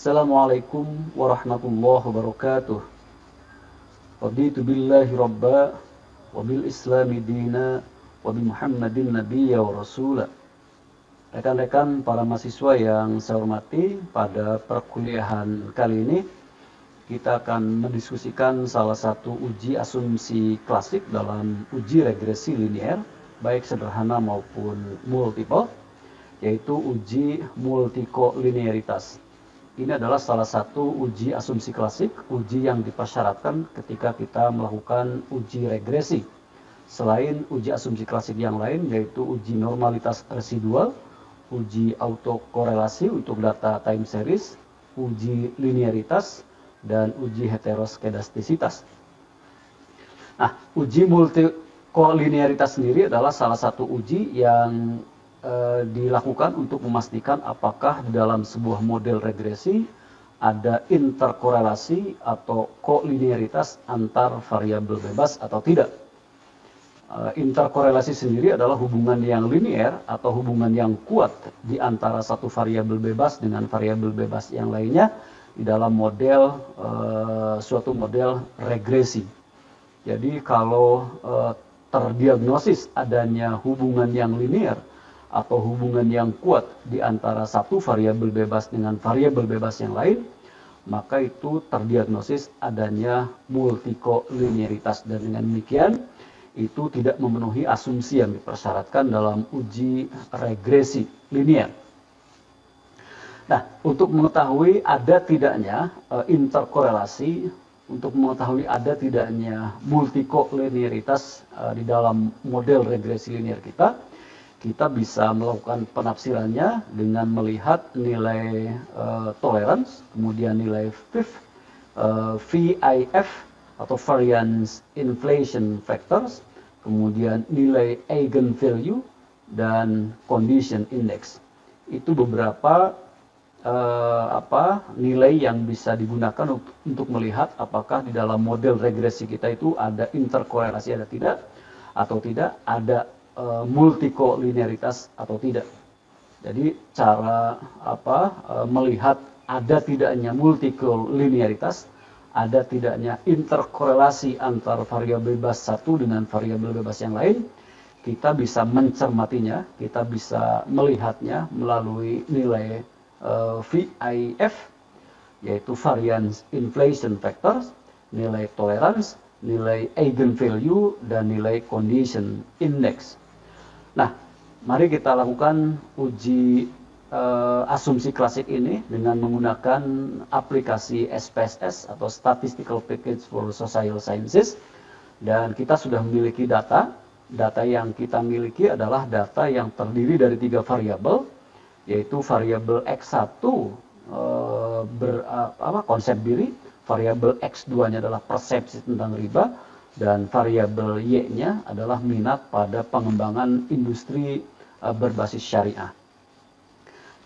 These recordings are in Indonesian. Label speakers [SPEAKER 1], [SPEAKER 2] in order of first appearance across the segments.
[SPEAKER 1] Assalamualaikum warahmatullahi wabarakatuh. Raditu billahi rabba wa bil islami dina wa bi Muhammadin nabiyya wa rasula. Rekan-rekan para mahasiswa yang saya hormati, pada perkuliahan kali ini kita akan mendiskusikan salah satu uji asumsi klasik dalam uji regresi linear, baik sederhana maupun multiple, yaitu uji multikolinearitas. Ini adalah salah satu uji asumsi klasik, uji yang dipersyaratkan ketika kita melakukan uji regresi. Selain uji asumsi klasik yang lain, yaitu uji normalitas residual, uji autokorelasi untuk data time series, uji linearitas, dan uji heteroskedastisitas. Nah, uji multikolinearitas sendiri adalah salah satu uji yang dilakukan untuk memastikan apakah di dalam sebuah model regresi ada interkorelasi atau kolinearitas antar variabel bebas atau tidak. Interkorelasi sendiri adalah hubungan yang linear atau hubungan yang kuat di antara satu variabel bebas dengan variabel bebas yang lainnya di dalam model suatu model regresi. Jadi kalau terdiagnosis adanya hubungan yang linear atau hubungan yang kuat di antara satu variabel bebas dengan variabel bebas yang lain, maka itu terdiagnosis adanya multikolinearitas, dan dengan demikian itu tidak memenuhi asumsi yang dipersyaratkan dalam uji regresi linear. Nah, untuk mengetahui ada tidaknya interkorelasi, untuk mengetahui ada tidaknya multikolinearitas di dalam model regresi linear kita bisa melakukan penafsirannya dengan melihat nilai tolerance, kemudian nilai VIF atau variance inflation factors, kemudian nilai eigenvalue dan condition index. Itu beberapa nilai yang bisa digunakan untuk melihat apakah di dalam model regresi kita itu ada interkorelasi atau tidak, ada multikolinearitas atau tidak. Jadi cara melihat ada tidaknya multikolinearitas, ada tidaknya interkorelasi antar variabel bebas satu dengan variabel bebas yang lain, kita bisa mencermatinya, kita bisa melihatnya melalui nilai VIF, yaitu variance inflation factors, nilai tolerance, nilai eigenvalue, dan nilai condition index. Nah, mari kita lakukan uji asumsi klasik ini dengan menggunakan aplikasi SPSS atau Statistical Package for Social Sciences, dan kita sudah memiliki data. Data yang kita miliki adalah data yang terdiri dari 3 variabel, yaitu variabel X1 konsep diri, variabel X2-nya adalah persepsi tentang riba, dan variabel Y-nya adalah minat pada pengembangan industri berbasis syariah.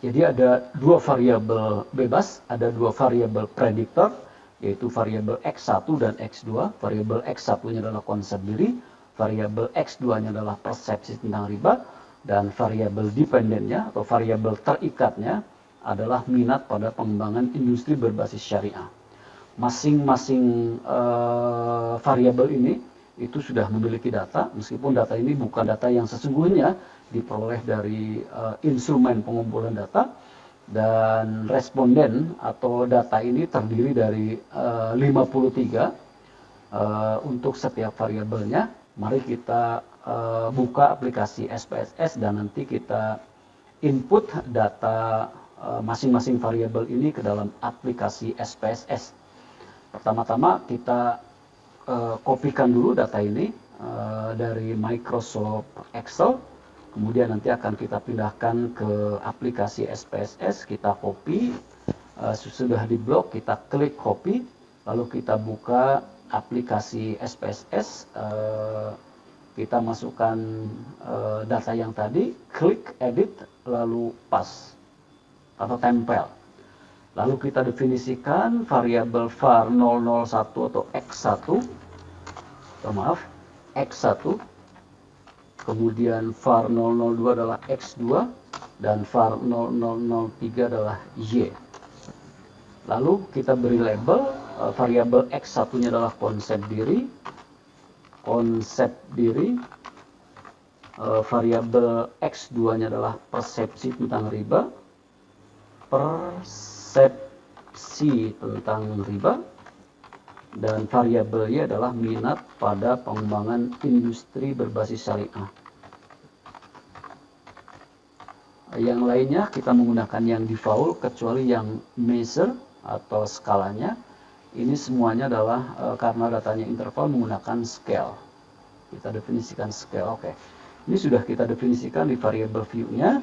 [SPEAKER 1] Jadi ada 2 variabel bebas, ada 2 variabel prediktor, yaitu variabel X1 dan X2. Variabel X1-nya adalah konsep diri, variabel X2-nya adalah persepsi tentang riba, dan variabel dependennya atau variabel terikatnya adalah minat pada pengembangan industri berbasis syariah. Masing-masing variabel ini itu sudah memiliki data, meskipun data ini bukan data yang sesungguhnya diperoleh dari instrumen pengumpulan data, dan responden atau data ini terdiri dari 53 untuk setiap variabelnya. Mari kita buka aplikasi SPSS dan nanti kita input data masing-masing variabel ini ke dalam aplikasi SPSS. Pertama-tama kita kopikan dulu data ini dari Microsoft Excel, kemudian nanti akan kita pindahkan ke aplikasi SPSS, kita copy, sudah di blok kita klik copy, lalu kita buka aplikasi SPSS, kita masukkan data yang tadi, klik edit, lalu paste atau tempel. Lalu kita definisikan variabel var 001 atau X1, X1, kemudian var 002 adalah X2, dan var 0003 adalah Y. Lalu kita beri label, variabel X satunya adalah konsep diri, variabel X2-nya adalah persepsi tentang riba, dan variabel Y adalah minat pada pengembangan industri berbasis syariah. Yang lainnya kita menggunakan yang default kecuali yang measure atau skalanya. Ini semuanya adalah karena datanya interval menggunakan scale. Kita definisikan scale. Oke. Ini sudah kita definisikan di variable view-nya,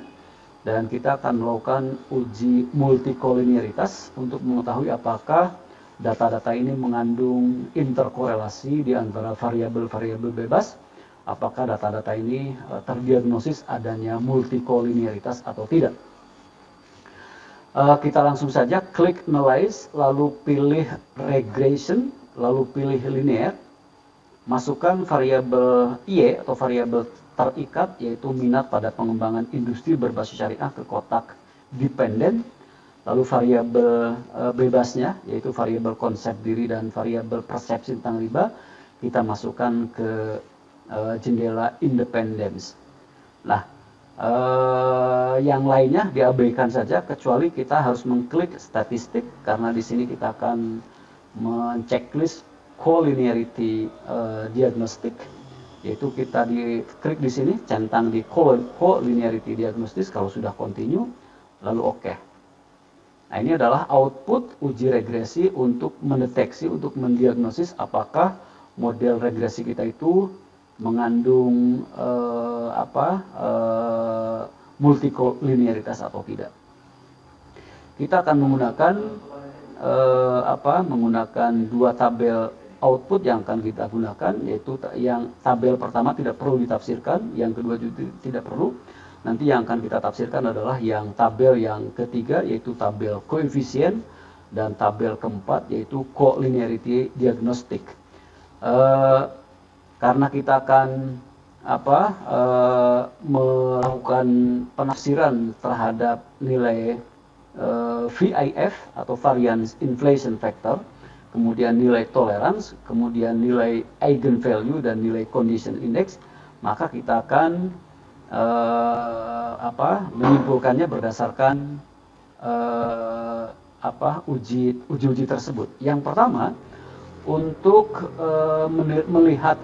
[SPEAKER 1] dan kita akan melakukan uji multikolinearitas untuk mengetahui apakah data-data ini mengandung interkorelasi di antara variabel-variabel bebas, apakah data-data ini terdiagnosis adanya multikolinearitas atau tidak. Kita langsung saja klik analyze, lalu pilih regression, lalu pilih linear, masukkan variabel Y atau variabel terikat, yaitu minat pada pengembangan industri berbasis syariah, ke kotak dependent. Lalu variabel bebasnya, yaitu variabel konsep diri dan variabel persepsi tentang riba, kita masukkan ke jendela independence. Nah, yang lainnya diabaikan saja, kecuali kita harus mengklik statistik, karena di sini kita akan menceklis collinearity diagnostic, yaitu kita klik di sini, centang di collinearity diagnosis kalau sudah continue, lalu oke. Nah, ini adalah output uji regresi untuk mendeteksi, untuk mendiagnosis apakah model regresi kita itu mengandung multikolinearitas atau tidak. Kita akan menggunakan dua tabel output yang akan kita gunakan, yaitu yang tabel pertama tidak perlu ditafsirkan, yang kedua juga tidak perlu. Nanti yang akan kita tafsirkan adalah yang tabel yang ketiga, yaitu tabel koefisien, dan tabel keempat yaitu collinearity diagnostic. Karena kita akan melakukan penafsiran terhadap nilai VIF atau variance inflation factor, kemudian nilai tolerance, kemudian nilai eigenvalue dan nilai condition index, maka kita akan menyimpulkannya berdasarkan uji tersebut. Yang pertama, untuk melihat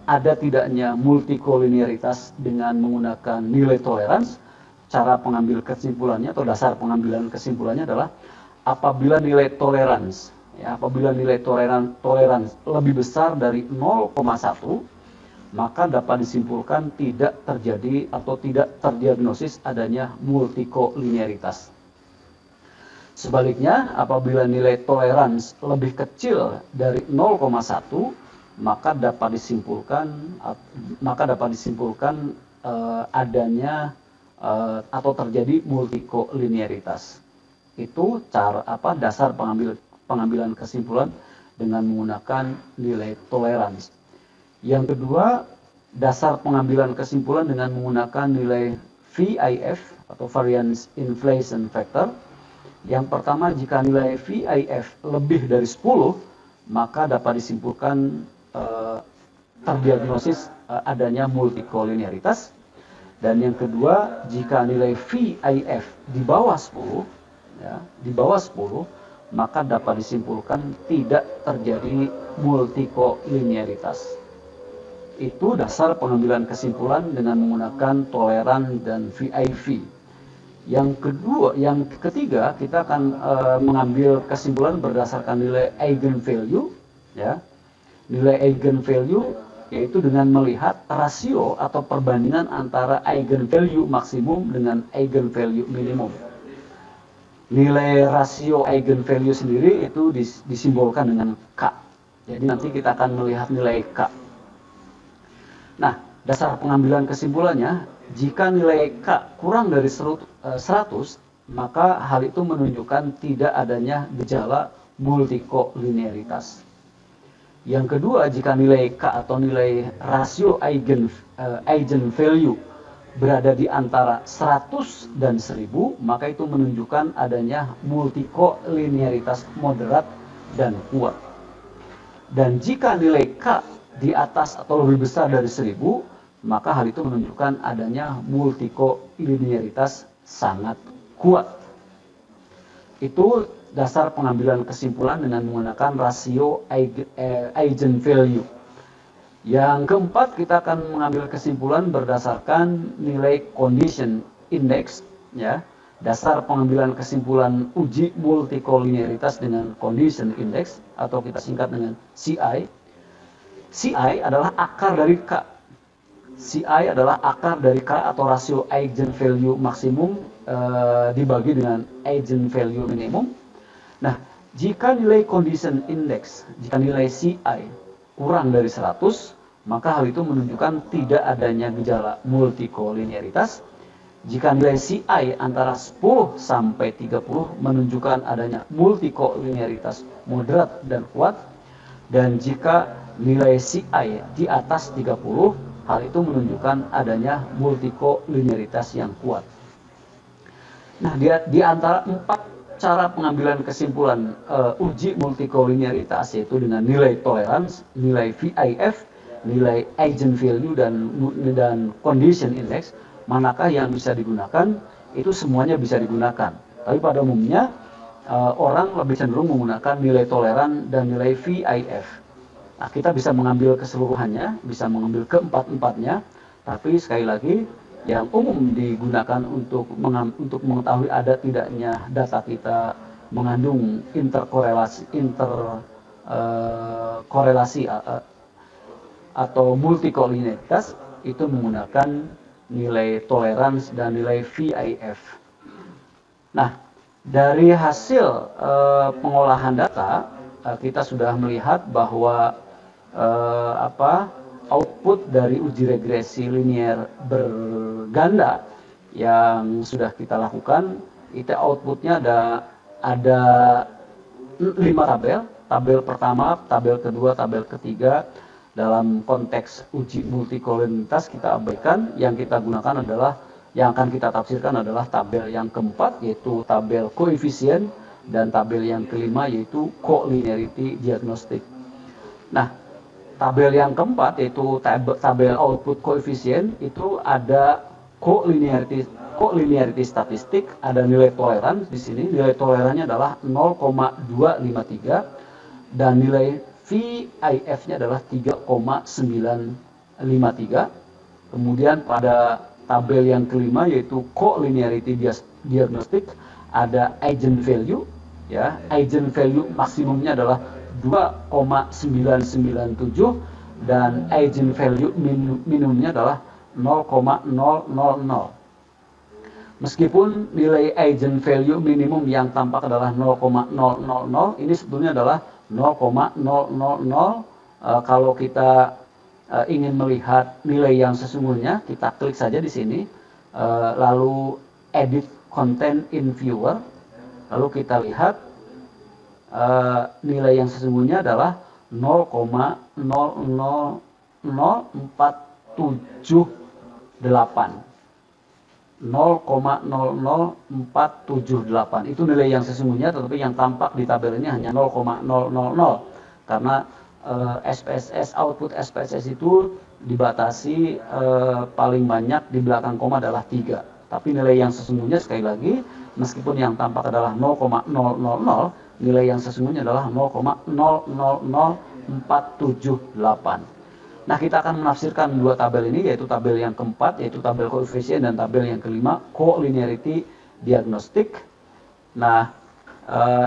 [SPEAKER 1] ada tidaknya multikolinearitas dengan menggunakan nilai tolerance, cara pengambil kesimpulannya atau dasar pengambilan kesimpulannya adalah apabila nilai tolerance lebih besar dari 0,1, maka dapat disimpulkan tidak terjadi atau tidak terdiagnosis adanya multikolinearitas. Sebaliknya, apabila nilai tolerance lebih kecil dari 0,1, maka dapat disimpulkan adanya atau terjadi multikolinearitas. Itu dasar pengambilan kesimpulan dengan menggunakan nilai tolerance. Yang kedua, dasar pengambilan kesimpulan dengan menggunakan nilai VIF atau variance inflation factor. Yang pertama, jika nilai VIF lebih dari 10, maka dapat disimpulkan terdiagnosis adanya multikolinearitas. Dan yang kedua, jika nilai VIF di bawah 10, maka dapat disimpulkan tidak terjadi multikolinearitas. Itu dasar pengambilan kesimpulan dengan menggunakan toleran dan VIV. Yang ketiga, kita akan mengambil kesimpulan berdasarkan nilai eigenvalue, ya. Nilai eigenvalue yaitu dengan melihat rasio atau perbandingan antara eigenvalue maksimum dengan eigenvalue minimum. Nilai rasio eigenvalue sendiri itu disimbolkan dengan K. Jadi nanti kita akan melihat nilai K. Nah, dasar pengambilan kesimpulannya, jika nilai K kurang dari 100, maka hal itu menunjukkan tidak adanya gejala multikolinearitas. Yang kedua, jika nilai K atau nilai rasio eigenvalue berada di antara 100 dan 1000, maka itu menunjukkan adanya multikolinearitas moderat dan kuat. Dan jika nilai K di atas atau lebih besar dari 1000, maka hal itu menunjukkan adanya multikolinearitas sangat kuat. Itu dasar pengambilan kesimpulan dengan menggunakan rasio eigenvalue. Yang keempat, kita akan mengambil kesimpulan berdasarkan nilai condition index, ya. Dasar pengambilan kesimpulan uji multikolinearitas dengan condition index, atau kita singkat dengan CI. CI adalah akar dari K. CI adalah akar dari K atau rasio eigenvalue maksimum dibagi dengan eigenvalue minimum. Nah, jika nilai condition index, jika nilai CI kurang dari 100, maka hal itu menunjukkan tidak adanya gejala multikolinearitas. Jika nilai CI antara 10 sampai 30 menunjukkan adanya multikolinearitas moderat dan kuat. Dan jika nilai CI di atas 30, hal itu menunjukkan adanya multikolinearitas yang kuat. Nah, di antara 4 cara pengambilan kesimpulan uji multikolinearitas, yaitu dengan nilai tolerance, nilai VIF, nilai eigenvalue dan condition index, manakah yang bisa digunakan? Itu semuanya bisa digunakan. Tapi pada umumnya orang lebih cenderung menggunakan nilai toleran dan nilai VIF. Nah, kita bisa mengambil keseluruhannya, bisa mengambil keempat-empatnya, tapi sekali lagi yang umum digunakan untuk mengetahui ada tidaknya data kita mengandung interkorelasi atau multikolinearitas, itu menggunakan nilai tolerance dan nilai VIF. Nah, dari hasil pengolahan data kita sudah melihat bahwa output dari uji regresi linear berganda yang sudah kita lakukan, itu outputnya ada 5 tabel. Tabel pertama, tabel kedua, tabel ketiga. Dalam konteks uji multikolinearitas kita abaikan. Yang kita gunakan adalah, yang akan kita tafsirkan adalah tabel yang keempat, yaitu tabel koefisien, dan tabel yang kelima yaitu colinearity diagnostic. Nah, tabel yang keempat yaitu tabel output koefisien, itu ada colinearity statistik, ada nilai toleran di sini. Nilai tolerannya adalah 0,253 dan nilai VIF-nya adalah 3,953. Kemudian pada tabel yang kelima yaitu colinearity diagnostic, ada eigenvalue, ya. Eigenvalue maksimumnya adalah 2,997 dan eigenvalue minimumnya adalah 0,000. Meskipun nilai eigenvalue minimum yang tampak adalah 0,000, ini sebetulnya adalah 0,000. Kalau kita ingin melihat nilai yang sesungguhnya, kita klik saja di sini, lalu edit content in viewer, lalu kita lihat nilai yang sesungguhnya adalah 0,00478. 0,00478 itu nilai yang sesungguhnya, tetapi yang tampak di tabel ini hanya 0,000 karena SPSS, output SPSS itu dibatasi paling banyak di belakang koma adalah 3. Tapi nilai yang sesungguhnya, sekali lagi, meskipun yang tampak adalah 0,000, nilai yang sesungguhnya adalah 0,00478. Nah, kita akan menafsirkan dua tabel ini, yaitu tabel yang keempat, yaitu tabel koefisien, dan tabel yang kelima, colinearity diagnostic. Nah,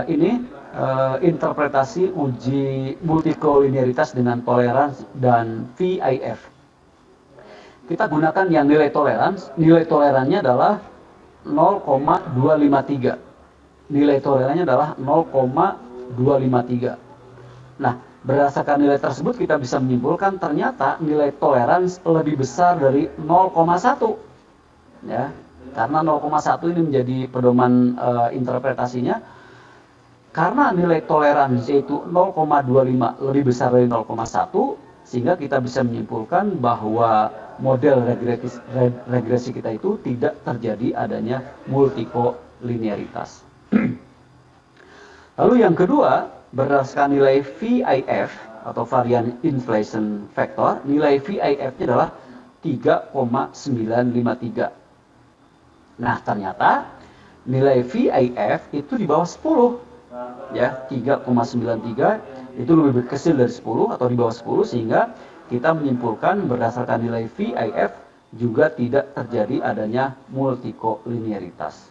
[SPEAKER 1] ini interpretasi uji multikolinearitas dengan toleransi dan VIF. Kita gunakan yang nilai toleransi. Nilai tolerannya adalah 0,253. Nilai tolerannya adalah 0,253. Nah, berdasarkan nilai tersebut kita bisa menyimpulkan ternyata nilai toleransi lebih besar dari 0,1. Ya, karena 0,1 ini menjadi pedoman interpretasinya. Karena nilai toleransi itu 0,25 lebih besar dari 0,1, Sehingga kita bisa menyimpulkan bahwa model regresi kita itu tidak terjadi adanya multikolinearitas. Lalu yang kedua, berdasarkan nilai VIF atau varian inflation factor, nilai VIF-nya adalah 3,953. Nah, ternyata nilai VIF itu di bawah 10. Ya, 3,93 itu lebih kecil dari 10 atau di bawah 10, sehingga kita menyimpulkan berdasarkan nilai VIF juga tidak terjadi adanya multikolinearitas.